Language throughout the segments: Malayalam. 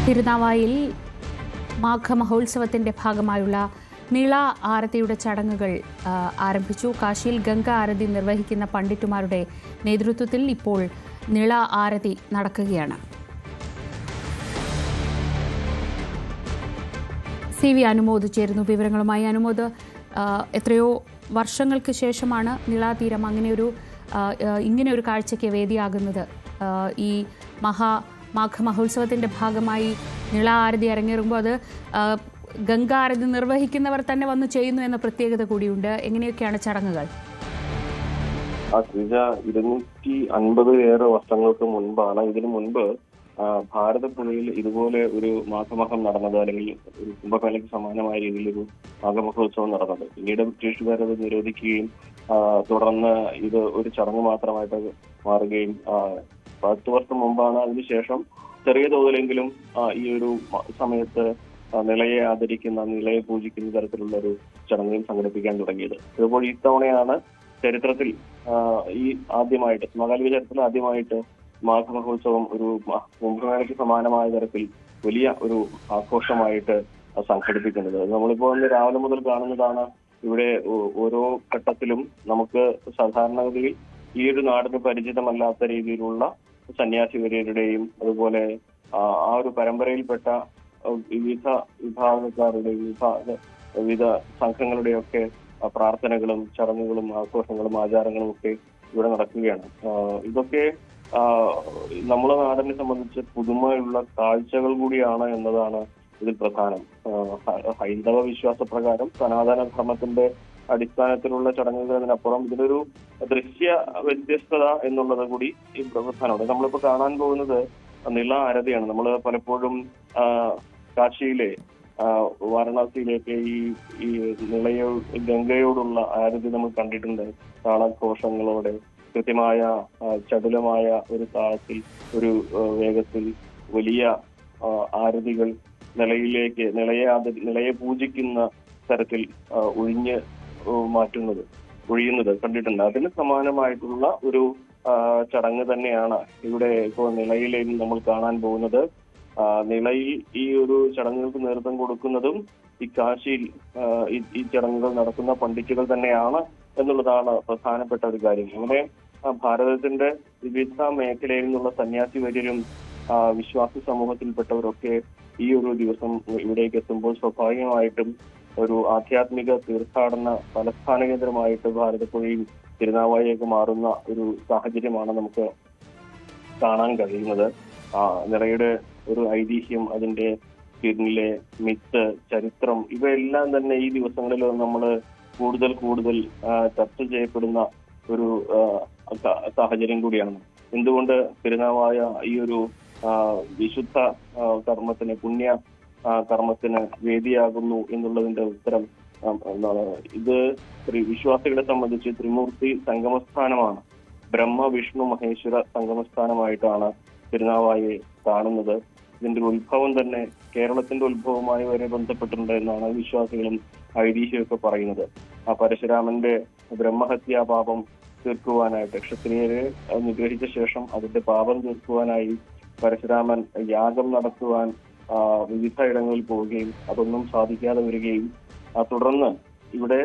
തിരുനാവായിൽ മാഘമഹോത്സവത്തിന്റെ ഭാഗമായുള്ള നിള ആരതിയുടെ ചടങ്ങുകൾ ആരംഭിച്ചു. കാശിയിൽ ഗംഗ ആരതി നിർവഹിക്കുന്ന പണ്ഡിറ്റുമാരുടെ നേതൃത്വത്തിൽ ഇപ്പോൾ നിള ആരതി നടക്കുകയാണ്. CV അനുമോദ് ചേരുന്നു വിവരങ്ങളുമായി. അനുമോദ്, എത്രയോ വർഷങ്ങൾക്ക് ശേഷമാണ് നിളാതീരം ഇങ്ങനെയൊരു കാഴ്ചയ്ക്ക് വേദിയാകുന്നത്. ഈ മാഘമഹോത്സവത്തിന്റെ ഭാഗമായി നിള ആരതി അരങ്ങേറുമ്പോൾ അത് ഗംഗാ ആരതി നിർവഹിക്കുന്നവർ തന്നെ വന്ന് ചെയ്യുന്നു എന്ന പ്രത്യേകത കൂടിയുണ്ട്. എങ്ങനെയൊക്കെയാണ് ചടങ്ങുകൾ? 250 വർഷങ്ങൾക്ക് മുൻപാണ് ഇതിനു മുൻപ് ഭാരതപ്പുഴയിൽ ഇതുപോലെ ഒരു മാഘമഹം നടന്നത്, അല്ലെങ്കിൽ ഒരു കുംഭമേളയ്ക്ക് സമാനമായ രീതിയിലൊരു മാഘമഹോത്സവം നടന്നത്. പിന്നീട് ബ്രിട്ടീഷുകാർ അത് നിരോധിക്കുകയും തുടർന്ന് ഇത് ഒരു ചടങ്ങ് മാത്രമായിട്ട് മാറുകയും 10 വർഷം മുമ്പാണ് അതിനുശേഷം ചെറിയ തോതിലെങ്കിലും ഈ ഒരു സമയത്ത് നിളയെ ആദരിക്കുന്ന, നിളയെ പൂജിക്കുന്ന തരത്തിലുള്ള ഒരു ചടങ്ങുകൾ സംഘടിപ്പിക്കാൻ തുടങ്ങിയത്. ഇപ്പോൾ ഇത്തവണയാണ് ചരിത്രത്തിൽ ആദ്യമായിട്ട്, സമകാലിക ചരിത്രത്തിൽ ആദ്യമായിട്ട് മാഘമഹോത്സവം ഒരു കുംഭമേളയ്ക്ക് സമാനമായ തരത്തിൽ വലിയ ഒരു ആഘോഷമായിട്ട് സംഘടിപ്പിക്കുന്നത്. നമ്മളിപ്പോൾ ഇന്ന് രാവിലെ മുതൽ കാണുന്നതാണ്. ഇവിടെ ഓരോ ഘട്ടത്തിലും നമുക്ക് സാധാരണഗതിയിൽ ഈ ഒരു നാടിന് പരിചിതമല്ലാത്ത രീതിയിലുള്ള സന്യാസിവര്യരുടെയും അതുപോലെ ആ ഒരു പരമ്പരയിൽപ്പെട്ട വിവിധ വിഭാഗക്കാരുടെയും വിവിധ സംഘങ്ങളുടെയൊക്കെ പ്രാർത്ഥനകളും ചടങ്ങുകളും ആഘോഷങ്ങളും ആചാരങ്ങളും ഒക്കെ ഇവിടെ നടക്കുകയാണ്. ഇതൊക്കെ നമ്മുടെ നാടിനെ സംബന്ധിച്ച് പുതുമയുള്ള കാഴ്ചകൾ കൂടിയാണ് എന്നതാണ് ഇതിൽ പ്രധാനം. ഹൈന്ദവ വിശ്വാസപ്രകാരം സനാതന ധർമ്മത്തിന്റെ അടിസ്ഥാനത്തിലുള്ള ചടങ്ങുകൾ അതിനപ്പുറം ഇതിലൊരു ദൃശ്യ വ്യത്യസ്തത എന്നുള്ളത് കൂടി ഈ പ്രധാനമാണ്. നമ്മളിപ്പോ കാണാൻ പോകുന്നത് നിള ആരതിയാണ്. നമ്മൾ പലപ്പോഴും കാശിയിലെ വാരണാസിയിലേക്ക് ഈ ഗംഗയോടുള്ള ആരതി നമ്മൾ കണ്ടിട്ടുണ്ട്. താളഘോഷങ്ങളോടെ കൃത്യമായ ചടുലമായ ഒരു താളത്തിൽ, ഒരു വേഗത്തിൽ വലിയ ആരതികൾ നിളയെ പൂജിക്കുന്ന തരത്തിൽ ഒഴിയുന്നത് കണ്ടിട്ടുണ്ട്. അതിന് സമാനമായിട്ടുള്ള ഒരു ചടങ്ങ് തന്നെയാണ് ഇവിടെ ഇപ്പോൾ നിളയിലേക്ക് നമ്മൾ കാണാൻ പോകുന്നത്. നിളയിൽ ഈ ഒരു ചടങ്ങുകൾക്ക് നേതൃത്വം കൊടുക്കുന്നതും ഈ കാശിയിൽ ഈ ചടങ്ങുകൾ നടക്കുന്ന പണ്ഡിറ്റുകൾ തന്നെയാണ് എന്നുള്ളതാണ് പ്രധാനപ്പെട്ട ഒരു കാര്യം. അങ്ങനെ ഭാരതത്തിന്റെ വിവിധ മേഖലയിൽ നിന്നുള്ള സന്യാസിവര്യരും വിശ്വാസി സമൂഹത്തിൽപ്പെട്ടവരൊക്കെ ഈ ഒരു ദിവസം ഇവിടേക്ക് എത്തുമ്പോൾ സ്വാഭാവികമായിട്ടും ഒരു ആധ്യാത്മിക തീർത്ഥാടന തലസ്ഥാന കേന്ദ്രമായിട്ട് ഭാരതപ്പുഴയും തിരുനാവായൊക്കെ മാറുന്ന ഒരു സാഹചര്യമാണ് നമുക്ക് കാണാൻ കഴിയുന്നത്. നിളയുടെ ഒരു ഐതിഹ്യം, അതിന്റെ പിന്നിലെ മിത്ത്, ചരിത്രം, ഇവയെല്ലാം തന്നെ ഈ ദിവസങ്ങളിൽ നമ്മൾ കൂടുതൽ ചർച്ച ചെയ്യപ്പെടുന്ന ഒരു സാഹചര്യം കൂടിയാണ്. എന്തുകൊണ്ട് തിരുനാവായ ഈ ഒരു വിശുദ്ധ കർമ്മത്തിന്, പുണ്യ കർമ്മത്തിന് വേദിയാകുന്നു എന്നുള്ളതിന്റെ ഉത്തരം ഇത് വിശ്വാസികളെ സംബന്ധിച്ച് ത്രിമൂർത്തി സംഗമസ്ഥാനമാണ്. ബ്രഹ്മ, വിഷ്ണു, മഹേശ്വര സംഗമസ്ഥാനമായിട്ടാണ് തിരുനാവായെ കാണുന്നത്. ഇതിന്റെ ഉത്ഭവം തന്നെ കേരളത്തിന്റെ ഉത്ഭവവുമായി വരെ ബന്ധപ്പെട്ടിട്ടുണ്ട് എന്നാണ് വിശ്വാസികളും ഐതിഹ്യമൊക്കെ പറയുന്നത്. പരശുരാമന്റെ ബ്രഹ്മഹത്യാ പാപം തീർക്കുവാനായിട്ട്, ക്ഷത്രിയരെ നിഗ്രഹിച്ച ശേഷം അതിന്റെ പാപം തീർക്കുവാനായി പരശുരാമൻ യാഗം നടത്തുവാൻ വിവിധ ഇടങ്ങളിൽ പോവുകയും അതൊന്നും സാധിക്കാതെ വരികയും തുടർന്ന് ഇവിടെ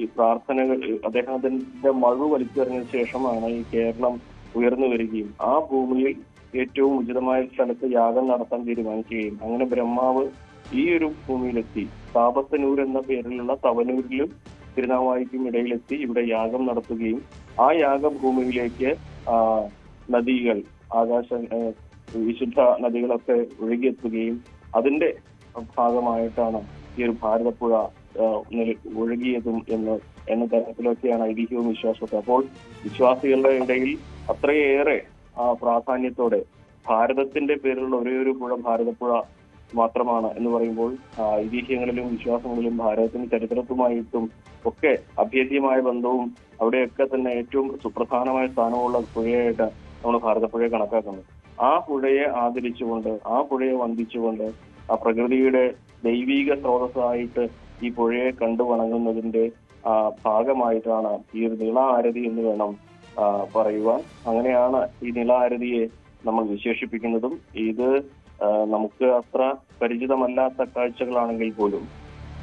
ഈ പ്രാർത്ഥനകൾ അദ്ദേഹത്തിന്റെ മഴു വലിച്ചെറിഞ്ഞ ശേഷമാണ് ഈ കേരളം ഉയർന്നു വരികയും ആ ഭൂമിയിൽ ഏറ്റവും ഉചിതമായ സ്ഥലത്ത് യാഗം നടത്താൻ തീരുമാനിക്കുകയും അങ്ങനെ ബ്രഹ്മാവ് ഈ ഒരു ഭൂമിയിലെത്തി താപസനൂർ എന്ന പേരിലുള്ള തവനൂരിലും തിരുനാവായിക്കും ഇടയിലെത്തി ഇവിടെ യാഗം നടത്തുകയും ആ യാഗഭൂമിയിലേക്ക് നദികൾ, വിശുദ്ധ നദികളൊക്കെ ഒഴുകിയെത്തുകയും അതിന്റെ ഭാഗമായിട്ടാണ് ഈ ഒരു ഭാരതപ്പുഴ ഒഴുകിയതും എന്ന തരത്തിലൊക്കെയാണ് ഐതിഹ്യവും വിശ്വാസമൊക്കെ. അപ്പോൾ വിശ്വാസികളുടെ ഇടയിൽ അത്രയേറെ പ്രാധാന്യത്തോടെ ഭാരതത്തിന്റെ പേരിലുള്ള ഒരേ ഒരു പുഴ ഭാരതപ്പുഴ മാത്രമാണ് എന്ന് പറയുമ്പോൾ ഐതിഹ്യങ്ങളിലും വിശ്വാസങ്ങളിലും ഭാരതത്തിന്റെ ചരിത്രത്തുമായിട്ടും ഒക്കെ അഭേദ്യമായ ബന്ധവും അവിടെയൊക്കെ തന്നെ ഏറ്റവും സുപ്രധാനമായ സ്ഥാനമുള്ള പുഴയായിട്ട് നമ്മൾ ഭാരതപ്പുഴയെ കണക്കാക്കുന്നത്. ആ പുഴയെ ആദരിച്ചുകൊണ്ട്, ആ പുഴയെ വന്ദിച്ചുകൊണ്ട്, ആ പ്രകൃതിയുടെ ദൈവീക സ്രോതസ്സായിട്ട് ഈ പുഴയെ കണ്ടു വണങ്ങുന്നതിന്റെ ഭാഗമായിട്ടാണ് ഈ ഒരു നിള ആരതി എന്ന് വേണം പറയുവാൻ. അങ്ങനെയാണ് ഈ നിള ആരതിയെ നമ്മൾ വിശേഷിപ്പിക്കുന്നതും. ഇത് നമുക്ക് അത്ര പരിചിതമല്ലാത്ത കാഴ്ചകളാണെങ്കിൽ പോലും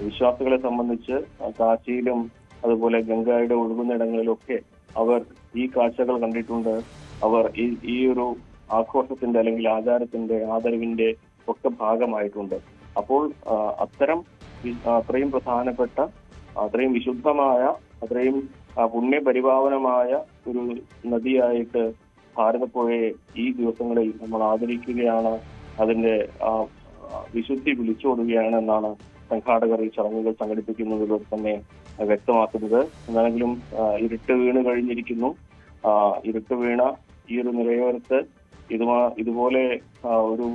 വിശ്വാസികളെ സംബന്ധിച്ച് കാശിയിലും അതുപോലെ ഗംഗയുടെ ഒഴുകുന്നിടങ്ങളിലൊക്കെ അവർ ഈ കാഴ്ചകൾ കണ്ടിട്ടുണ്ട്. അവർ ഈ ഒരു ആഘോഷത്തിന്റെ അല്ലെങ്കിൽ ആചാരത്തിന്റെ ആദരവിന്റെ ഒക്കെ ഭാഗമായിട്ടുണ്ട്. അപ്പോൾ അത്രയും പ്രധാനപ്പെട്ട, അത്രയും വിശുദ്ധമായ, അത്രയും പുണ്യപരിപാവനമായ ഒരു നദിയായിട്ട് ഭാരതപ്പുഴയെ ഈ ദിവസങ്ങളിൽ നമ്മൾ ആദരിക്കുകയാണ്, അതിന്റെ വിശുദ്ധി വിളിച്ചോടുകയാണ് എന്നാണ് സംഘാടകർ ഈ ചടങ്ങുകൾ സംഘടിപ്പിക്കുന്നതിലൂടെ തന്നെ വ്യക്തമാക്കുന്നത്. എന്താണെങ്കിലും ഇരുട്ട് വീണ് കഴിഞ്ഞിരിക്കുന്നു. ഇരുട്ട് വീണ ഈ ഒരു നിലയോരത്ത് ഇതുപോലെ ഒരു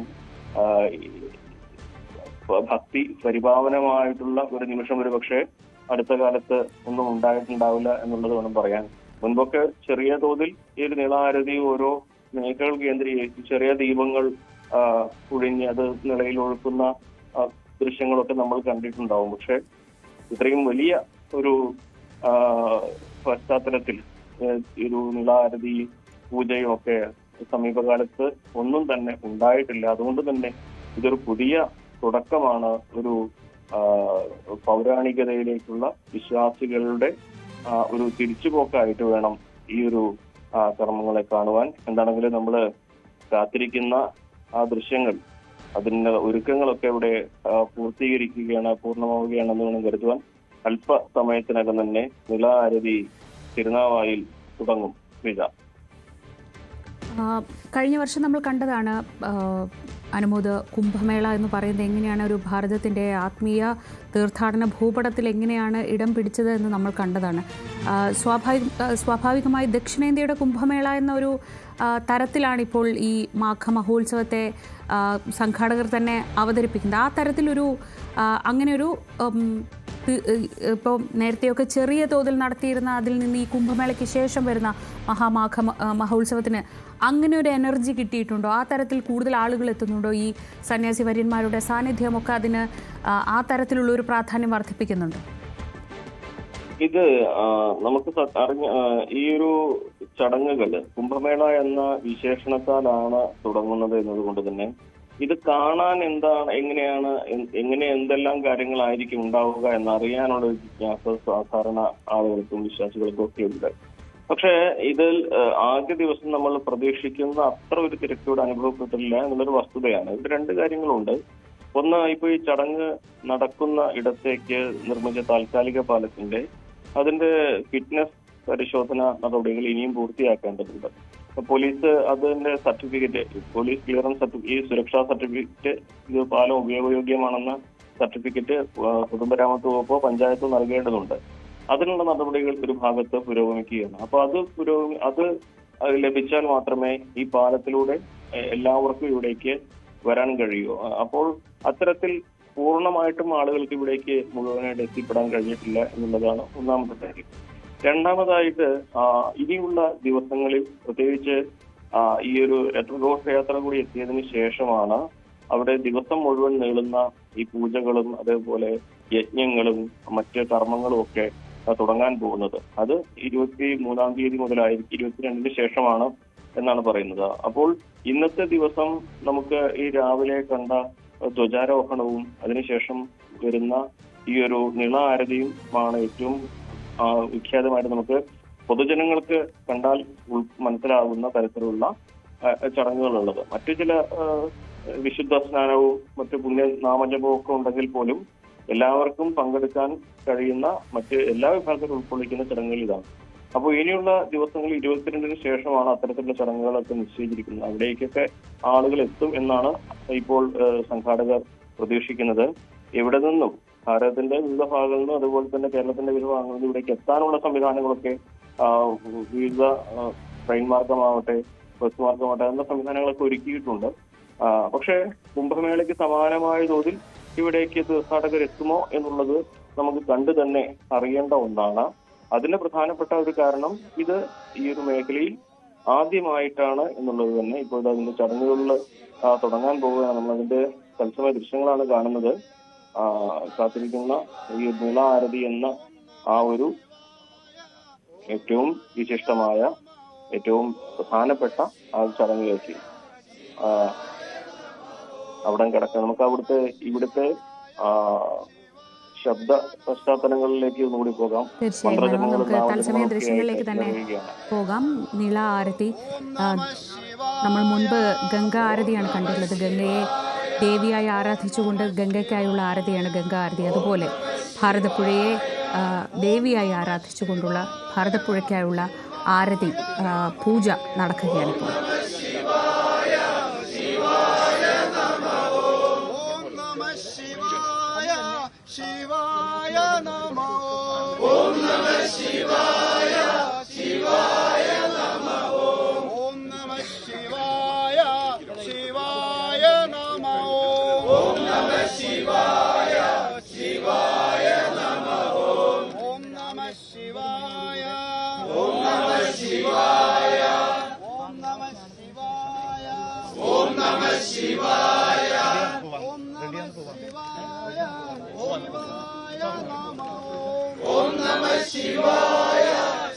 ഭക്തി പരിപാവനമായിട്ടുള്ള ഒരു നിമിഷം ഒരു പക്ഷേ അടുത്ത കാലത്ത് ഒന്നും ഉണ്ടായിട്ടുണ്ടാവില്ല എന്നുള്ളത് വേണം പറയാൻ. മുൻപൊക്കെ ചെറിയ തോതിൽ ഈ ഒരു നിളാരതി ഓരോ മേഖലകൾ കേന്ദ്രീകരിച്ച് ചെറിയ ദീപങ്ങൾ ഒഴിഞ്ഞ് അത് നിളയിൽ ഒഴുക്കുന്ന ദൃശ്യങ്ങളൊക്കെ നമ്മൾ കണ്ടിട്ടുണ്ടാവും. പക്ഷെ ഇത്രയും വലിയ ഒരു പശ്ചാത്തലത്തിൽ ഒരു നിളാരതി പൂജയും ഒക്കെ സമീപകാലത്ത് ഒന്നും തന്നെ ഉണ്ടായിട്ടില്ല. അതുകൊണ്ട് തന്നെ ഇതൊരു പുതിയ തുടക്കമാണ്. ഒരു പൗരാണികതയിലേക്കുള്ള വിശ്വാസികളുടെ ഒരു തിരിച്ചുപോക്കായിട്ട് വേണം ഈ ഒരു കർമ്മങ്ങളെ കാണുവാൻ. എന്താണെങ്കിലും നമ്മൾ കാത്തിരിക്കുന്ന ആ ദൃശ്യങ്ങൾ, അതിന്റെ ഒരുക്കങ്ങളൊക്കെ ഇവിടെ പൂർണ്ണമാവുകയാണെന്ന് വേണം കരുതുവാൻ. അല്പസമയത്തിനകം തന്നെ നിളാരതി തിരുനാവായിൽ തുടങ്ങും. കഴിഞ്ഞ വർഷം നമ്മൾ കണ്ടതാണ് അനുമോദ്, കുംഭമേള എന്ന് പറയുന്നത് എങ്ങനെയാണ് ഒരു ഭാരതത്തിൻ്റെ ആത്മീയ തീർത്ഥാടന ഭൂപടത്തിൽ എങ്ങനെയാണ് ഇടം പിടിച്ചത് എന്ന് നമ്മൾ കണ്ടതാണ്. സ്വാഭാവികമായി ദക്ഷിണേന്ത്യയുടെ കുംഭമേള എന്ന ഒരു തരത്തിലാണ് ഇപ്പോൾ ഈ മാഘ മഹോത്സവത്തെ സംഘാടകർ തന്നെ അവതരിപ്പിക്കുന്നത്. ആ തരത്തിലൊരു അങ്ങനെയൊരു ഇപ്പോൾ നേരത്തെയൊക്കെ ചെറിയ തോതിൽ നടത്തിയിരുന്ന അതിൽ നിന്ന് ഈ കുംഭമേളയ്ക്ക് ശേഷം വരുന്ന മഹോത്സവത്തിന് അങ്ങനെ ഒരു എനർജി കിട്ടിയിട്ടുണ്ടോ? ആ തരത്തിൽ കൂടുതൽ ആളുകൾ എത്തുന്നുണ്ടോ? ഈ സന്യാസി വര്യന്മാരുടെ സാന്നിധ്യമൊക്കെ അതിന് ആ തരത്തിലുള്ള ഒരു പ്രാധാന്യം വർദ്ധിപ്പിക്കുന്നുണ്ടോ? ഇത് നമുക്ക് ഈ ഒരു ചടങ്ങുകൾ കുംഭമേള എന്ന വിശേഷണത്താലാണ് തുടങ്ങുന്നത് എന്നതുകൊണ്ട് തന്നെ ഇത് കാണാൻ എങ്ങനെ എന്തെല്ലാം കാര്യങ്ങളായിരിക്കും ഉണ്ടാവുക എന്നറിയാനുള്ള ഒരു ജിജ്ഞാസ സാധാരണ ആളുകൾക്കും വിശ്വാസികൾക്കും ഒക്കെ ഉണ്ട്. പക്ഷെ ഇതിൽ ആദ്യ ദിവസം നമ്മൾ പ്രതീക്ഷിക്കുന്ന അത്ര ഒരു തിരക്കോട് അനുഭവപ്പെട്ടില്ല എന്നുള്ളൊരു വസ്തുതയാണ്. ഇവിടെ രണ്ട് കാര്യങ്ങളുണ്ട്. ഒന്ന്, ഇപ്പൊ ഈ ചടങ്ങ് നടക്കുന്ന ഇടത്തേക്ക് നിർമ്മിച്ച താൽക്കാലിക പാലത്തിന്റെ അതിന്റെ ഫിറ്റ്നസ് പരിശോധന നടപടികൾ ഇനിയും പൂർത്തിയാക്കേണ്ടതുണ്ട്. പോലീസ് അതിന്റെ സർട്ടിഫിക്കറ്റ്, പോലീസ് ക്ലിയറൻസ് സർട്ടിഫിക്കറ്റ്, ഈ സുരക്ഷാ സർട്ടിഫിക്കറ്റ്, ഇത് പാലം ഉപയോഗയോഗ്യമാണെന്ന സർട്ടിഫിക്കറ്റ് പൊതുമരാമത്ത് വകുപ്പോ പഞ്ചായത്തോ നൽകേണ്ടതുണ്ട്. അതിനുള്ള നടപടികൾ ഒരു ഭാഗത്ത് പുരോഗമിക്കുകയാണ്. അപ്പൊ അത് ലഭിച്ചാൽ മാത്രമേ ഈ പാലത്തിലൂടെ എല്ലാവർക്കും ഇവിടേക്ക് വരാൻ കഴിയൂ. അപ്പോൾ അത്തരത്തിൽ പൂർണ്ണമായിട്ടും ആളുകൾക്ക് ഇവിടേക്ക് മുഴുവനായിട്ട് എത്തിപ്പെടാൻ കഴിഞ്ഞിട്ടില്ല എന്നുള്ളതാണ് ഒന്നാമത്തെ കാര്യം. രണ്ടാമതായിട്ട് ഇനിയുള്ള ദിവസങ്ങളിൽ പ്രത്യേകിച്ച് ഈ ഒരു ഘോഷയാത്ര കൂടി എത്തിയതിനു ശേഷമാണ് അവിടെ ദിവസം മുഴുവൻ നീളുന്ന ഈ പൂജകളും അതേപോലെ യജ്ഞങ്ങളും മറ്റ് കർമ്മങ്ങളും ഒക്കെ തുടങ്ങാൻ പോകുന്നത്. അത് 23-ാം തീയതി മുതലായിരിക്കും, 22-ന് ശേഷമാണ് എന്നാണ് പറയുന്നത്. അപ്പോൾ ഇന്നത്തെ ദിവസം നമുക്ക് ഈ രാവിലെ കണ്ട ധ്വജാരോഹണവും അതിനുശേഷം വരുന്ന ഈ ഒരു നിള ആരതിയും ആണ് ഏറ്റവും വിഖ്യാതമായിട്ട് നമുക്ക് പൊതുജനങ്ങൾക്ക് കണ്ടാൽ മനസ്സിലാകുന്ന തരത്തിലുള്ള ചടങ്ങുകളുള്ളത്. മറ്റു ചില വിശുദ്ധ സ്നാനവും മറ്റു പുണ്യനാമജപവും ഒക്കെ ഉണ്ടെങ്കിൽ പോലും എല്ലാവർക്കും പങ്കെടുക്കാൻ കഴിയുന്ന മറ്റ് എല്ലാ വിഭാഗത്തിലും ഉൾക്കൊള്ളിക്കുന്ന ചടങ്ങുകൾ ഇതാണ്. അപ്പോൾ ഇനിയുള്ള ദിവസങ്ങളിൽ 22-ന് ശേഷമാണ് അത്തരത്തിലുള്ള ചടങ്ങുകളൊക്കെ നിശ്ചയിച്ചിരിക്കുന്നത്. അവിടേക്കൊക്കെ ആളുകൾ എത്തും എന്നാണ് ഇപ്പോൾ സംഘാടകർ പ്രതീക്ഷിക്കുന്നത്. എവിടെ നിന്നും, ഭാരതത്തിന്റെ വിവിധ ഭാഗങ്ങളിൽ നിന്നും അതുപോലെ തന്നെ കേരളത്തിന്റെ വിവിധ ഭാഗങ്ങളിൽ നിന്നും ഇവിടേക്ക് എത്താനുള്ള സംവിധാനങ്ങളൊക്കെ വിവിധ ട്രെയിൻ മാർഗമാവട്ടെ ബസ് മാർഗമാവട്ടെ എന്ന സംവിധാനങ്ങളൊക്കെ ഒരുക്കിയിട്ടുണ്ട്. പക്ഷേ കുംഭമേളയ്ക്ക് സമാനമായ തോതിൽ ഇവിടേക്ക് തീർത്ഥാടകർ എത്തുമോ എന്നുള്ളത് നമുക്ക് കണ്ടു തന്നെ അറിയേണ്ട ഒന്നാണ്. അതിന് പ്രധാനപ്പെട്ട ഒരു കാരണം ഇത് ഈ ഒരു മേഖലയിൽ ആദ്യമായിട്ടാണ് എന്നുള്ളത് തന്നെ. ഇപ്പോൾ അതിന്റെ ചടങ്ങുകളിൽ തുടങ്ങാൻ പോവുകയാണ്. നമ്മളതിന്റെ തത്സമയ ദൃശ്യങ്ങളാണ് കാണുന്നത്. കാത്തിരിക്കുന്ന ഈ നിള ആരതി എന്ന ആ ഒരു ഏറ്റവും വിശിഷ്ടമായ, ഏറ്റവും പ്രധാനപ്പെട്ട ആ ചടങ്ങിലേക്ക് അവിടെ കിടക്കാം. നമുക്ക് ഇവിടുത്തെ ശബ്ദ പശ്ചാത്തലങ്ങളിലേക്ക് കൂടി പോകാം. തീർച്ചയായും നമുക്ക് തത്സമയ ദൃശ്യങ്ങളിലേക്ക് തന്നെ പോകാം. നീള ആരതി, നമ്മൾ മുൻപ് ഗംഗാ ആരതിയാണ് കണ്ടിട്ടുള്ളത്. ഗംഗയെ ദേവിയായി ആരാധിച്ചുകൊണ്ട് ഗംഗയ്ക്കായുള്ള ആരതിയാണ് ഗംഗാ ആരതി. അതുപോലെ ഭാരതപ്പുഴയെ ദേവിയായി ആരാധിച്ചുകൊണ്ടുള്ള ഭാരതപ്പുഴയ്ക്കായുള്ള ആരതി പൂജ നടക്കുകയാണിപ്പോൾ. ശിവായ നമോ ഓം നമഃ ശിവായ ശിവായ നമോ ഓം നമഃ ശിവായ ശിവായ നമോ ഓം നമഃ ശിവായ ശിവായ നമോ ഓം നമഃ ശിവായ ഓം നമഃ ശിവായ ഓം നമഃ ശിവായ ഓം നമഃ ശിവായ ഓം നമഃ ശിവായ ഓം നമഃ ശിവായ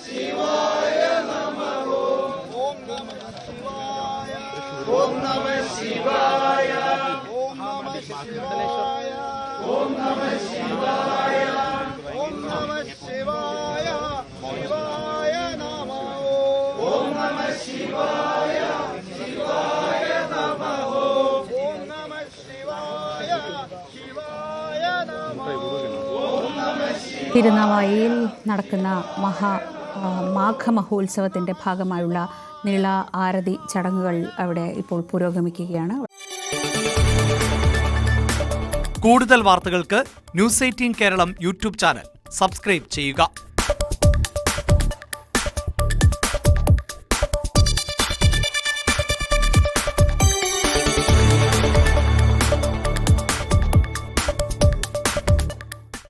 ശിവായ നമോ ഓം നമഃ ശിവായ ഓം നമഃ ശിവായ ഓം നമഃ ശിവായ ഓം നമഃ ശിവായ ഓം നമഃ ശിവായ ശിവായ നമോ ഓം നമഃ ശിവായ ശിവായ നമോ ഓം നമഃ ശിവായ ശിവായ നമോ. തിരുനാവായയിൽ നടക്കുന്ന മാഘമഹോത്സവത്തിൻ്റെ ഭാഗമായുള്ള നീള ആരതി ചടങ്ങുകൾ അവിടെ ഇപ്പോൾ പുരോഗമിക്കുകയാണ്. കൂടുതൽ വാർത്തകൾക്ക് News 18 Keralam YouTube channel subscribe ചെയ്യുക.